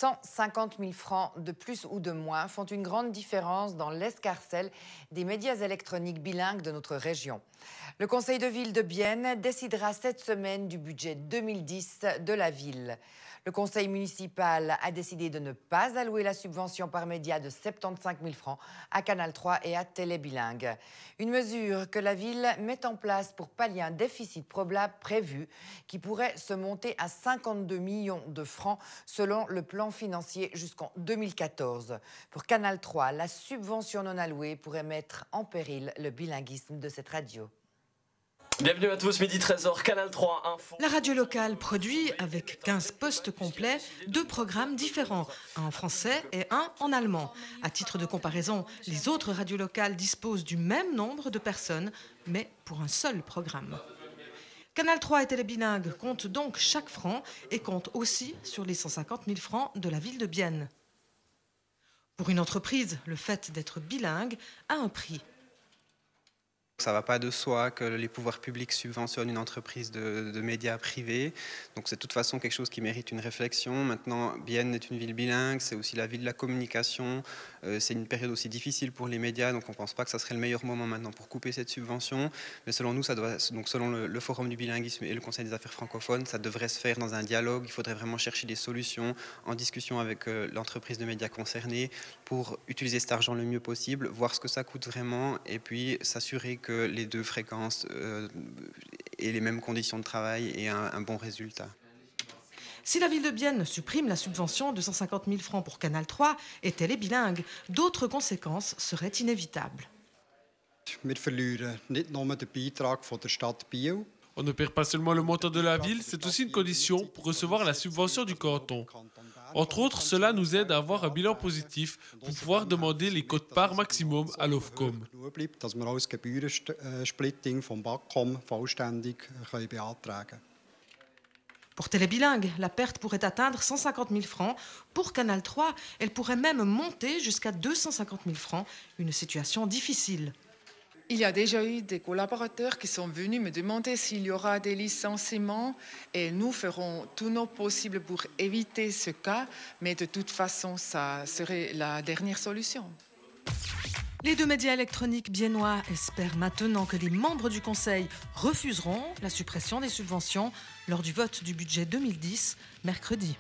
150 000 francs de plus ou de moins font une grande différence dans l'escarcelle des médias électroniques bilingues de notre région. Le conseil de ville de Bienne décidera cette semaine du budget 2010 de la ville. Le conseil municipal a décidé de ne pas allouer la subvention par média de 75 000 francs à Canal 3 et à Télé Bilingue. Une mesure que la ville met en place pour pallier un déficit probable prévu qui pourrait se monter à 52 millions de francs selon le plan financier jusqu'en 2014. Pour Canal 3, la subvention non allouée pourrait mettre en péril le bilinguisme de cette radio. Bienvenue à tous, midi 13h, Canal 3 Info. La radio locale produit, avec 15 postes complets, 2 programmes différents, un en français et un en allemand. À titre de comparaison, les autres radios locales disposent du même nombre de personnes, mais pour un seul programme. Canal 3 et Télé Bilingue comptent donc chaque franc et comptent aussi sur les 150 000 francs de la ville de Bienne. Pour une entreprise, le fait d'être bilingue a un prix. Ça ne va pas de soi que les pouvoirs publics subventionnent une entreprise de médias privés. Donc c'est de toute façon quelque chose qui mérite une réflexion. Maintenant, Bienne est une ville bilingue, c'est aussi la ville de la communication. C'est une période aussi difficile pour les médias, donc on ne pense pas que ça serait le meilleur moment maintenant pour couper cette subvention. Mais selon nous, selon le Forum du bilinguisme et le Conseil des affaires francophones, ça devrait se faire dans un dialogue. Il faudrait vraiment chercher des solutions en discussion avec l'entreprise de médias concernée pour utiliser cet argent le mieux possible, voir ce que ça coûte vraiment et puis s'assurer que les 2 fréquences aient les mêmes conditions de travail et un bon résultat. Si la ville de Bienne supprime la subvention de 150 000 francs pour Canal 3 et Télé Bilingue, d'autres conséquences seraient inévitables. On ne perd pas seulement le montant de la ville, c'est aussi une condition pour recevoir la subvention du canton. Entre autres, cela nous aide à avoir un bilan positif pour pouvoir demander les quotes-parts maximum à l'Ofcom. Pour Télé Bilingue, la perte pourrait atteindre 150 000 francs. Pour Canal 3, elle pourrait même monter jusqu'à 250 000 francs, une situation difficile. Il y a déjà eu des collaborateurs qui sont venus me demander s'il y aura des licenciements et nous ferons tout notre possible pour éviter ce cas, mais de toute façon, ça serait la dernière solution. Les 2 médias électroniques biennois espèrent maintenant que les membres du Conseil refuseront la suppression des subventions lors du vote du budget 2010 mercredi.